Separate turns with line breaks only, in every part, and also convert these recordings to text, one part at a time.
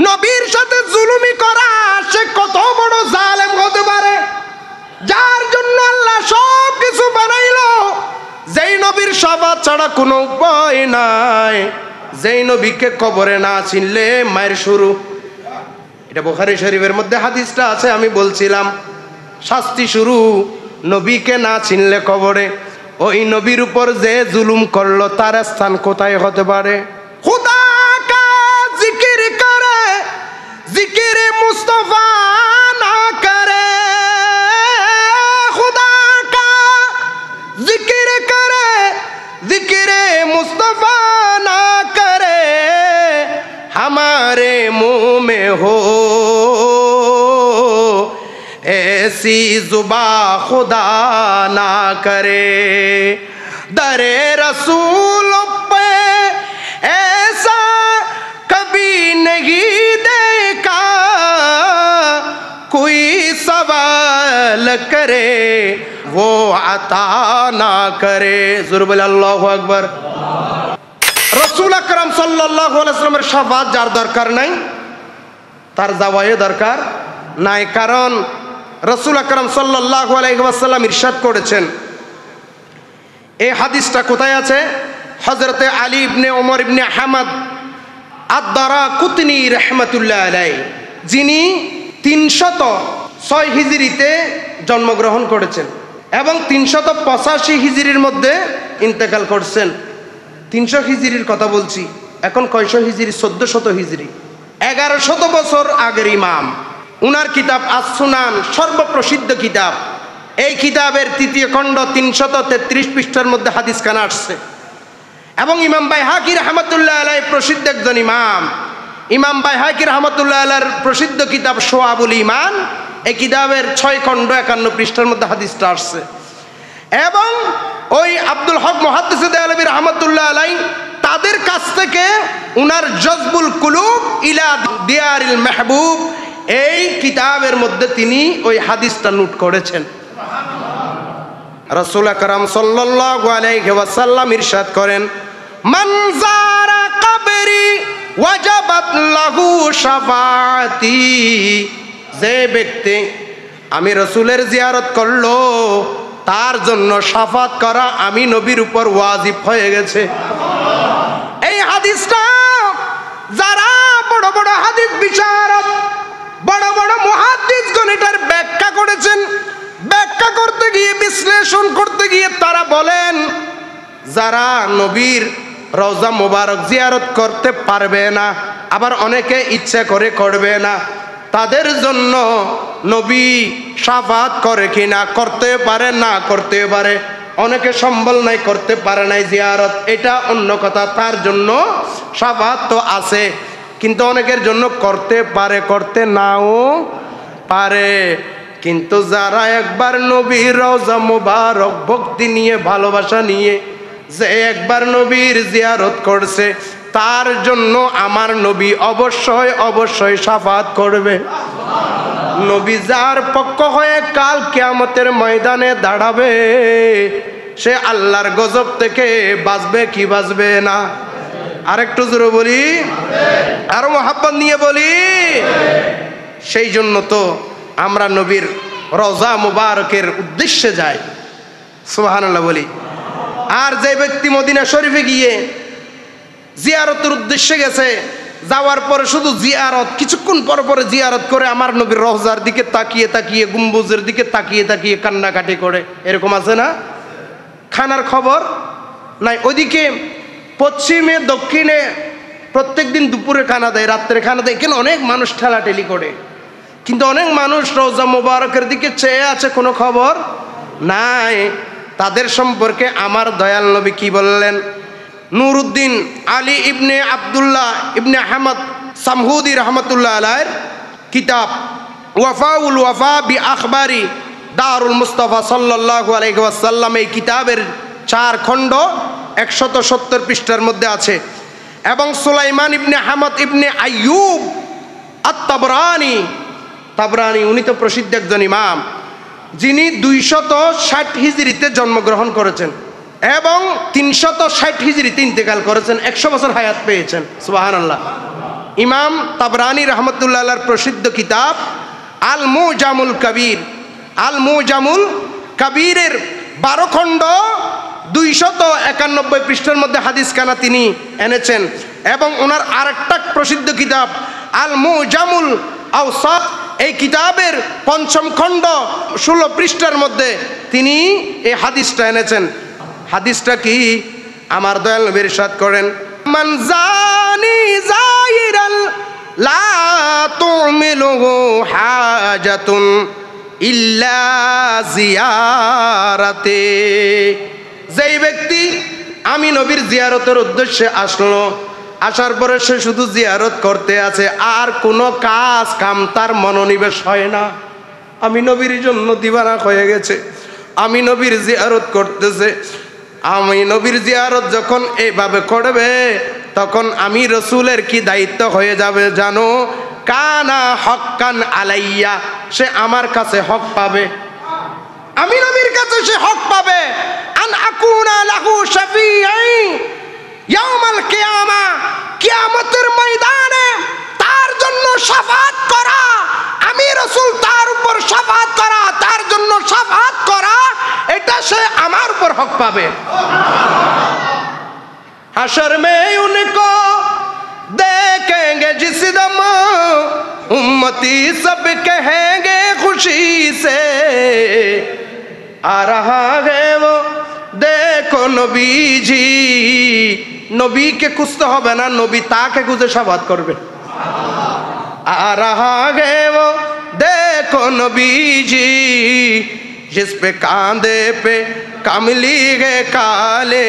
নবীর সাথে জুলুমি করা সে কত বড় জালেম হতে পারে, যার জন্য আল্লাহ সব কিছু বানাইলো। যেই নবীর শাফাত ছাড়া কোনো উপায় নাই, যেই নবীকে কবরে না চিনলে মায়ের শুরু। এটা বুখারী শরীফের মধ্যে হাদিসটা আছে, আমি বলছিলাম শাস্তি শুরু নবীকে না চিনলে কবরে। ওই নবীর উপর যে জুলুম করলো তার স্থান কোথায় হতে পারে? খুদা কা জিকির করে, জিকির মুস্তফা না করে, খুদা কা জিকির করে, জিকির মুস্তফা না করে, हमारे मुंह में हो ऐसी जुबा खुदा ना करे। दरे रसूल पे ऐसा कभी नहीं देखा, कोई सवाल करे वो अता ना करे। ज़ुरबल अल्लाहु अकबर। रसूल আকরাম সাল্লাল্লাহু আলাইহি ওয়াসাল্লামের শাফাত যার দরকার নাই তার যাওয়ায় দরকার নাই। কারণ রসুল আকরাম সাল্লাল্লাহু আলাইহি ওয়াসাল্লাম ইরশাদ করেছেন, এই হাদিসটা কোথায় আছে? হযরতে আলী ইবনে ওমর ইবনে আহমদ আদ-দারাকুতনি রাহমাতুল্লাহ আলাইহি, যিনি 306 হিজরিতে জন্মগ্রহণ করেছেন এবং 385 হিজরির মধ্যে ইন্তেকাল করছেন। 300 হিজরির কথা বলছি, এখন কয়শো হিজরি? 1400 হিজরি, 1100 বছর আগের ইমাম। উনার কিতাব আস-সুনান সর্বপ্রসিদ্ধ কিতাব। এই কিতাবের 3য় খণ্ড 333 পৃষ্ঠার মধ্যে হাদিস খানা আসছে। এবং ইমাম বাইহাকি রাহমাতুল্লাহ আলাইহি প্রসিদ্ধ একজন ইমাম। ইমাম বাইহাকি রাহমাতুল্লাহ আলাইহির প্রসিদ্ধ কিতাব শোয়াবুল ঈমান, এই কিতাবের 6 খণ্ড 51 পৃষ্ঠার মধ্যে হাদিসটা আসছে। এবং ওই আব্দুল হক মুহাদ্দিস দেহলভী রাহমাতুল্লাহ আলাইহি তাদের কাছ থেকে উনার জজবুল কুলুব ইলা দিয়ারিল মাহবুব এই কিতাবের মধ্যে তিনি ওই হাদিসটা নোট করেছেন। রাসূল আকরাম সাল্লাল্লাহু আলাইহি ওয়াসাল্লাম ইরশাদ করেন, মান যারা কবরি ওয়াজাবাত লাহু শাফাআতি। যে ব্যক্তি আমি রাসূলের জিয়ারত করলো তার জন্য শাফাত করা আমি নবীর উপর ওয়াজিব হয়ে গেছে। এই হাদিসটা যারা বড় বড় হাদিস বিশারদ, বড় বড় মুহাদ্দিসগণ এটার ব্যাখ্যা করেছেন, ব্যাখ্যা করতে গিয়ে বিশ্লেষণ করতে গিয়ে তারা বলেন, যারা নবীর রওজা মুবারক জিয়ারত করতে পারবে না, আবার অনেকে ইচ্ছা করে করবে না, তাদের জন্য নবী শাফাত করে কিনা? করতে পারে, না করতে পারে। অনেকে সম্বল নাই, করতে পারে নাই জিয়ারত, এটা অন্য কথা, তার জন্য শাফাত তো আছে। কিন্তু অনেকের জন্য করতে পারে, করতে নাও পারে। কিন্তু যারা একবার নবীর রওজা মুবারক ভক্তি নিয়ে, ভালোবাসা নিয়ে যে একবার নবীর জিয়ারত করছে, তার জন্য আমার নবী অবশ্যই অবশ্যই শাফাত করবে। নবী যার পক্ষ হয়ে কাল কিয়ামতের ময়দানে দাঁড়াবে, সে আল্লাহর গজব থেকে বাঁচবে কি বাঁচবে না? আরেকটু জোরে বলি, আরো মোহাব্বত নিয়ে বলি। সেই জন্য তো আমরা নবীর রওজা মুবারকের উদ্দেশ্যে যাই, সুবহানাল্লাহ বলি। আর যে ব্যক্তি মদিনা শরীফে গিয়ে জিয়ারতের উদ্দেশ্যে গেছে, যাওয়ার পরে শুধু জিয়ারত, কিছুক্ষণ পর পরে জিয়ারত করে আমার নবীর রওজার দিকে তাকিয়ে তাকিয়ে, গম্বুজের দিকে তাকিয়ে তাকিয়ে কান্নাকাটি করে, এরকম আছে না? খানার খবর নাই। ওইদিকে পশ্চিমে দক্ষিণে প্রত্যেক দিন দুপুরে খানা দেয়, রাত্রে খানা দেয়, এখানে অনেক মানুষ ঠেলাঠেলি করে, কিন্তু অনেক মানুষ রওজা মুবারকের দিকে চেয়ে আছে, কোনো খবর নাই। তাদের সম্পর্কে আমার দয়াল নবী কি বললেন? নুরউদ্দিন আলী ইবনে আব্দুল্লাহ ইবনে আহমদ সামহুদি রহমতুল্লাহ আলাইহির কিতাব ওয়াফাউল ওয়াফা বি আখবারি দারুল মুস্তাফা সাল্লাল্লাহু আলাইহি ওয়াসাল্লাম, এই কিতাবের 4 খণ্ড 170 পৃষ্ঠার মধ্যে আছে। এবং সুলাইমান ইবনে আহমদ ইবনে আইয়ুব আত-তাবরানি, তাবরানি উনি তো প্রসিদ্ধ একজন ইমাম, যিনি 260 হিজরিতে জন্মগ্রহণ করেছেন এবং 360 হিজরিতে ইন্তেকাল করেছেন, 100 বছর হায়াত পেয়েছেন, সুবহানাল্লাহ। ইমাম তাবরানী রহমতুল্লাহ আলাইহির প্রসিদ্ধ কিতাব আল মুজামুল কবির, আল মুজামুল কবিরের 12 খণ্ড 291 পৃষ্ঠার মধ্যে হাদিস খানা তিনি এনেছেন। এবং ওনার আরেকটা প্রসিদ্ধ কিতাব আল মুজামুল আওসাত, এই কিতাবের 5ম খণ্ড 16 পৃষ্ঠার মধ্যে তিনি এই হাদিসটা এনেছেন। হাদিসটা কি? আমার দয়াল নবী ইরশাদ করেন, মান জানি যায়িরাল লা তুমিলুহু হাজাতুন ইল্লা জিয়ারাতে। যেই ব্যক্তি আমি নবীর জিয়ারতের উদ্দেশ্যে আসলো, আসার পরে সে শুধু জিয়ারত করতে আছে, আর কোনো কাজ কাম তার মনোনিবেশ হয় না। আমি নবীর জন্য দিওয়ানা হয়ে গেছে, আমি নবীর জিয়ারত করতেছে। আমি নবীর জিয়ারত যখন এইভাবে করবে, তখন আমি রসুলের কি দায়িত্ব হয়ে যাবে জানো? কানা হক্কান আলাইয়া, সে আমার কাছে হক পাবে, আমি নবীর কাছে সে হক পাবে। আন আকুনা লাহু শাফিঈ ইয়াউমাল কিয়ামা, কিয়ামতের ময়দানে তার জন্য শাফাত করা, আমি রাসূল তার উপর শাফাত করা, তার জন্য শাফাত করা, এটা সে আমার উপর হক পাবে। হাশর মে উनको देखेंगे जिस दम उम्मती सब कहेंगे खुशी से आ रहा है वो देखो নবীজি। নবীকে খুঁজতে হবে না, নবী তাকে খুঁজে শাফাত করবে। आ रहा है वो देखो নবীজি, जिस पे कांधे पे कामली गे काले।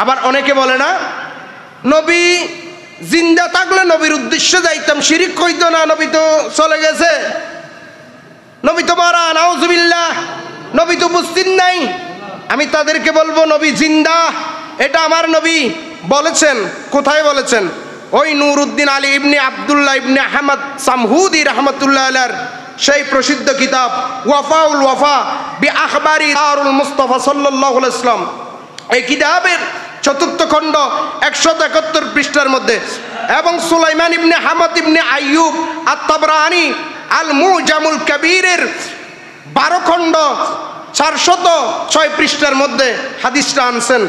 আবার অনেকে বলে না, নবী জিন্দা থাকলে নবীর উদ্দেশ্যে যাইতাম, শিরিক কইতো না, নবী তো চলে গেছে, নবী তো মারা, নাউজুবিল্লাহ, নবী তো উপস্থিত নাই। আমি তাদেরকে বলবো, নবী জিন্দা, এটা আমার নবী বলেছেন। কোথায় বলেছেন? ওই নূরউদ্দিন আলী ইবনে আব্দুল্লাহ ইবনে আহমদ সামহুদি রহমতুল্লাহ আলাইহির সেই প্রসিদ্ধ কিতাব ওয়াফাউল ওয়াফা বি আখবারি দারুল মুস্তাফা সাল্লাল্লাহু আলাইহি ওয়াসাল্লাম, এই কিতাবের 4th খণ্ড 171 পৃষ্ঠার মধ্যে, এবং সুলাইমান ইবনে হামাদ ইবনে আইয়ুব আত-তাবরানী আল মুজামুল কবিরের 12 খণ্ড 406 পৃষ্ঠার মধ্যে হাদিসটা আনছেন।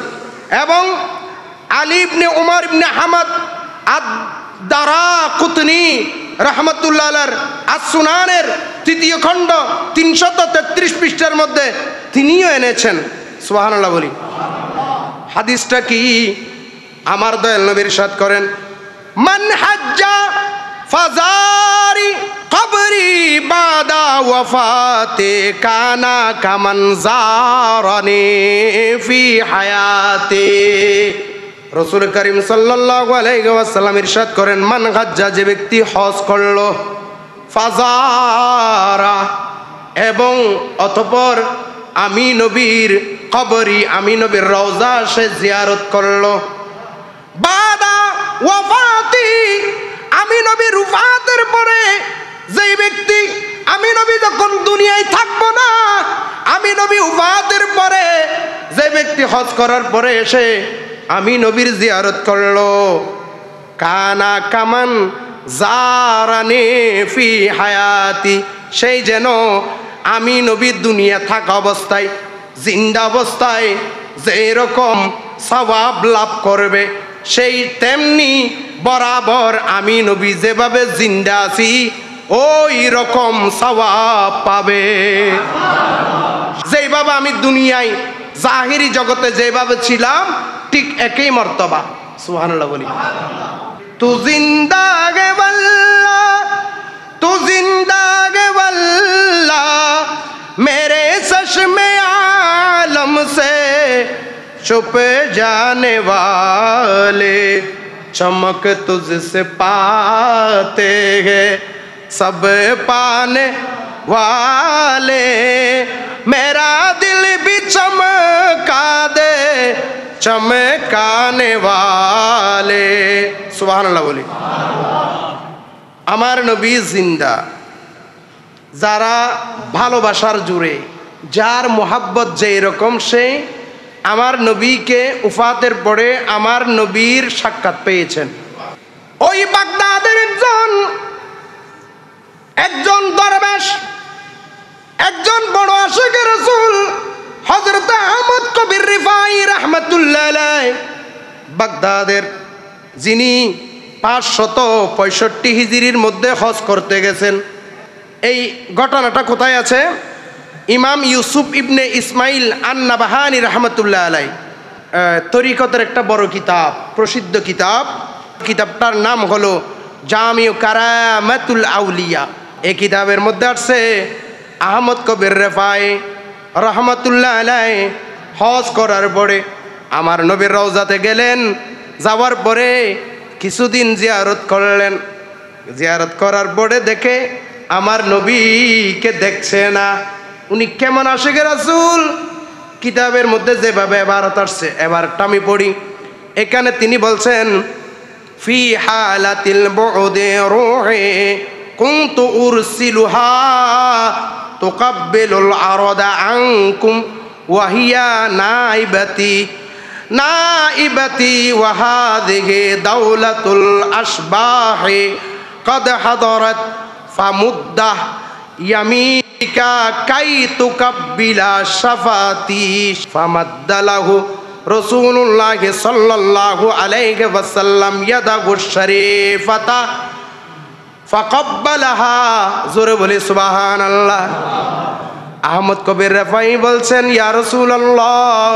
এবং আলী ইবনে উমর ইবনে হামাদ আদ-দারাকুতনি রহমতুল্লাহ আলাইহির আস-সুনানের 3য় খণ্ড 333 পৃষ্ঠার মধ্যে তিনিও এনেছেন। সুবহানাল্লাহ বলি। হাদিসটা কি? আমার দয়াল নবী ইরশাদ করেন, মান হাজ্জা ফাজারি কবরি বাদা ওয়াফাতে কানা কামান জারানি ফি হায়াতে। রাসূল করিম সাল্লাল্লাহু আলাইহি ওয়াসাল্লাম ইরশাদ করেন, মান হাজ্জা, যে ব্যক্তি হজ করলো, ফাজারা, এবং অতঃপর আমি নবীর কবরি, আমি নবীর রওজা সে জিয়ারত করলো, বাদা ওয়াফাতি, আমি নবীর ওফাতের পরে, যেই ব্যক্তি আমি নবী যখন দুনিয়ায় থাকবো না, আমি নবী ওফাতের পরে যে ব্যক্তি হজ করার পরে এসে আমি নবীর জিয়ারত করলো, কানা কামান জারানি ফি হায়াতি, সেই যেন আমি নবীর দুনিয়া থাকা অবস্থায়, জিন্দা অবস্থায় যেই রকম সওয়াব লাভ করবে, সেই তেমনি বরাবর আমি নবী যেভাবে জিন্দা আছি ওই রকম সওয়াব পাবে। যেভাবে আমি দুনিয়ায় জাহিরি জগতে যেভাবে ছিলাম, ঠিক একই মর্তবা। সুবহানাল্লাহ বলি। তু জিন্দা গে বল্লা, তু জিন্দা গে বল্লা, मेरे चश्मे आलम से छुप जाने वाले, चमक तुझसे पाते हैं सब पाने वाले, मेरा दिल भी चमका दे चमकाने वाले। सुबहानाल्लाह बोली। আমার নবী জিন্দা, যারা ভালোবাসার জুড়ে, যার মোহাব্বত যেই রকম, সে আমার নবীকে উফাতের পরে আমার নবীর সাক্ষাৎ পেয়েছেন। ওই বাগদাদের একজন দরবেশ, একজন বড় আশিক রাসূল হযরত আহমদ কবির রিফাই রাহমাতুল্লাহ আলাইহি, বাগদাদের, যিনি 565 হিজরির মধ্যে হজ করতে গেছেন। এই ঘটনাটা কোথায় আছে? ইমাম ইউসুফ ইবনে ইসমাইল আন-নাবাহানি রাহমাতুল্লাহ আলাইহি তরিকতের একটা বড় কিতাব, প্রসিদ্ধ কিতাব। কিতাবটার নাম হলো জামিউ কারামাতুল আউলিয়া। এই কিতাবের মধ্যে আছে আহমদ কবির রিফাই রাহমাতুল্লাহ আলাইহি হজ করার পরে আমার নবীর রওজাতে গেলেন। যাওয়ার পরে কিছুদিন জিয়ারত করলেন। জিয়ারত করার পরে দেখে আমার নবীকে দেখছে না। উনি কেমন আশিক রাসূল? কিতাবের মধ্যে যেভাবে এবারত আসছে, এবারটা আমি পড়ি। এখানে তিনি বলছেন, ফি হালাতিল বুউদি রূহি কুনতু উরসিলুহা তুকাব্বিলুল আরদা আনকুম ওয়া হিয়া নাইবাতি ওয়া হাযিহি দাওলাতুল আশবাহি قد حضرت فمده يمينك كي تقبل شفاتي فمد له رسول الله صلى الله عليه وسلم يده الشريفة فقبلها জোরে বলি সুবহানাল্লাহ। আহমদ কবির রিফাই বলছেন, ইয়া রাসূলুল্লাহ,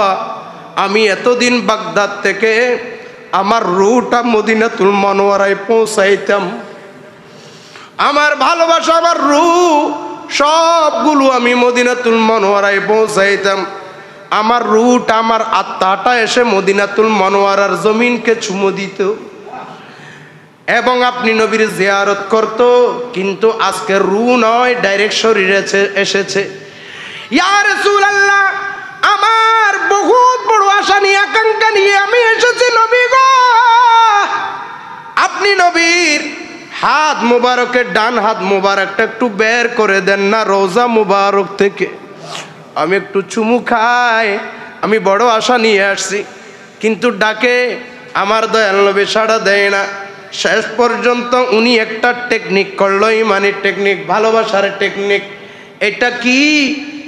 আমি এতদিন বাগদাদ থেকে আমার রূহটা মদিনাতুল মুনাওয়ারায় পৌঁছাইতাম। আমার ভালোবাসা, আমার রূহ সবগুলো আমি মদিনাতুল মুনাওয়ারায় পৌঁছাইতাম। আমার রূহটা, আমার আত্মাটা এসে মদিনাতুল মুনাওয়ারার জমিনকে চুমু দিত এবং আপনি নবীর জিয়ারত করত। কিন্তু আজকে রূহ নয়, ডাইরেক্ট শরীরে এসেছে। ইয়া রাসূলুল্লাহ, আমার বহুত বড় আশা নিয়ে, আকাঙ্ক্ষা নিয়ে আমি এসেছি নবী গো। আপনি নবীর হাত মুবারকের, ডান হাত মুবারকটা একটু বের করে দেন না রওজা মুবারক থেকে, আমি একটু চুমু খাই। আমি বড় আশা নিয়ে আসছি, কিন্তু ডাকে আমার দয়াল নবী সাড়া দেয় না। শেষ পর্যন্ত উনি একটা টেকনিক করলো, ইমানি টেকনিক, ভালোবাসার টেকনিক। এটা কি?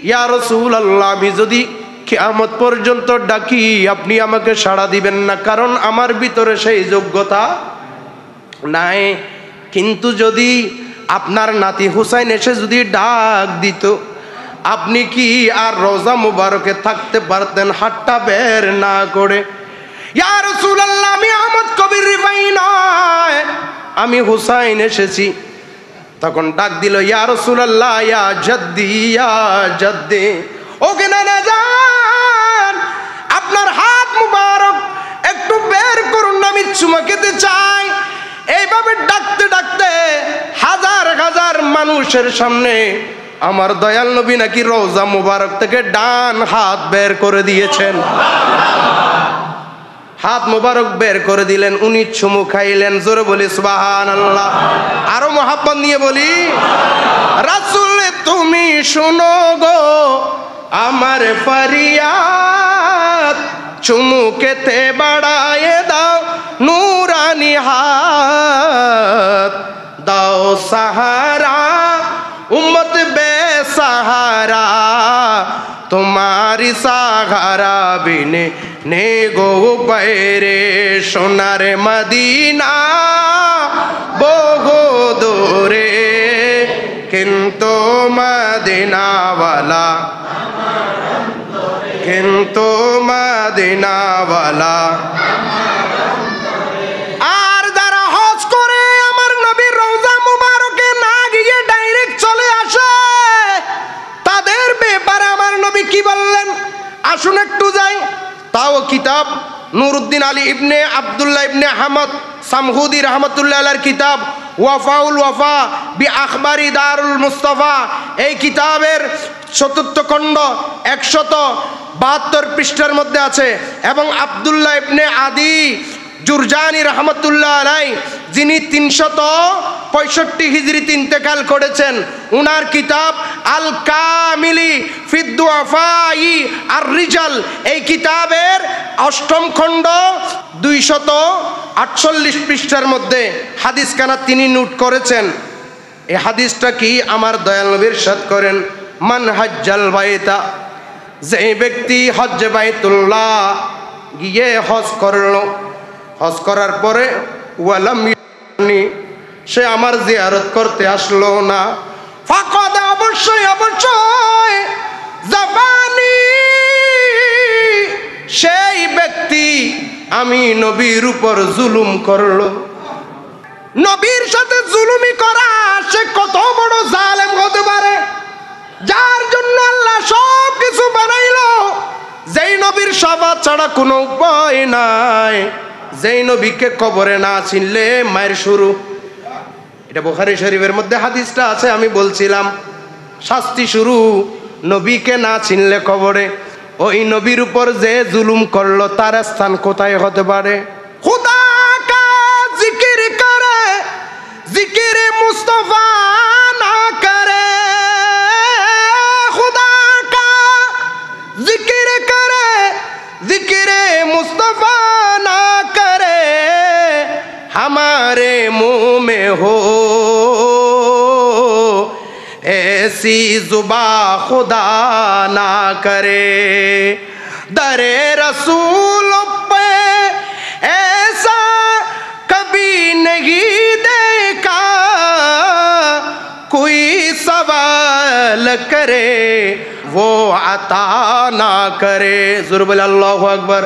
ইয়া রাসূলুল্লাহ, আমি যদি কিয়ামত পর্যন্ত ডাকি আপনি আমাকে সাড়া দিবেন না, কারণ আমার ভিতরে সেই যোগ্যতা নাই। কিন্তু যদি আপনার নাতি হুসাইন এসে যদি ডাক দিত, আপনি কি আর রওজা মুবারকে থাকতে পারতেন হাতটা বের না করে? ইয়া রাসূলুল্লাহ, আমি আহমদ কবির রিফাই নয়, আমি হুসাইন এসেছি। তখন ডাক দিল, ইয়া রাসূলুল্লাহ, ইয়া জাদ্দি, ইয়া জাদ্দি, ওকে নানা যান, আপনার হাত মুবারক একটু বের করুন না, আমি চুমা খেতে চাই। এইভাবে ডাকতে ডাকতে হাজার হাজার মানুষের সামনে আমার দয়াল নবী নাকি রওজা মুবারক থেকে ডান হাত বের করে দিয়েছেন। হাত মুবারক বের করে দিলেন, উনি চুমু খাইলেন। জোরে বলি সুবহানাল্লাহ। আরো মোহাব্বত নিয়ে বলি, রাসূল তুমি শুনো গো আমার ফরিয়াদ, চুমু খেতে বাড়ায়ে দাও নূরানি হাত, দাও সাহারা উম্মত বেসাহারা, তোমারি সাহারা বিনে নে গো বাইরে সোনার মদিনা বহু দূরে, কিন্তু মদিনাওয়ালা, কিন্তু মদিনাওয়ালা। আর যারা হজ করে আমার নবীর রওজা মুবারকে না গিয়ে ডাইরেক্ট চলে আসে, তাদের ব্যাপারে আমার নবী কি বললেন আসুন একটু যাই। তাও কিতাব নুরউদ্দিন আলী ইবনে আব্দুল্লাহ ইবনে আহমদ সামহুদি রহমতুল্লাহ আলাইহির কিতাব ওয়াফাউল ওয়াফা বি আখবারি দারুল মুস্তাফা, এই কিতাবের ৪র্থ খণ্ড ১৭২ পৃষ্ঠার মধ্যে আছে। এবং আব্দুল্লাহ ইবনে আদি জুরজানি রহমতুল্লাহ আলাইহি, যিনি ৩৬৫ হিজরিতে ইন্তেকাল করেছেন, উনার কিতাব আল কামিলি ফি দুআফাই আর রিজাল, এই কিতাবের ৮ম খণ্ড 48 পৃষ্ঠার মধ্যে হাদিস কানা তিনি নোট করেছেন। এই হাদিসটা কি আমার দয়াল নবী ইরশাদ করেন, মান হাজ্জাল বাইতা, যে ব্যক্তি হজ্জে বাইতুল্লাহ গিয়ে হজ করলো, হজ করার পরে ওয়ালাম ইয়ানি, সে আমার জিয়ারত করতে আসলো না, ফাকাদ, অবশ্যই অবশ্যই, জাফানি, সেই ব্যক্তি আমি নবীর উপর জুলুম করলো। নবীর সাথে জুলুমি করা সে কত বড় জালেম হতে পারে, যার জন্য আল্লাহ সব কিছু বানাইলো, যেই নবীর শাফাত ছাড়া কোনো উপায় নাই, যেই নবীকে কবরে না চিনলে মায়ের শুরু। এটা বুখারী শরীফের মধ্যে হাদিসটা আছে, আমি বলছিলাম শাস্তি শুরু নবীকে না চিনলে কবরে। ওই নবীর উপর যে জুলুম করলো তার স্থান কোথায় হতে পারে? খুদা কা জিকির করে, জিকিরে মুস্তফা না করে, খুদা কা জিকির করে, জিকিরে মুস্তফা না করে, हमारे मुंह में हो ऐसी जुबा खुदा ना करे, दरे रसूल पे ऐसा कभी नहीं देखा, कोई सवाल करे वो अता ना करे। ज़ुर बोले अल्लाहु अकबर।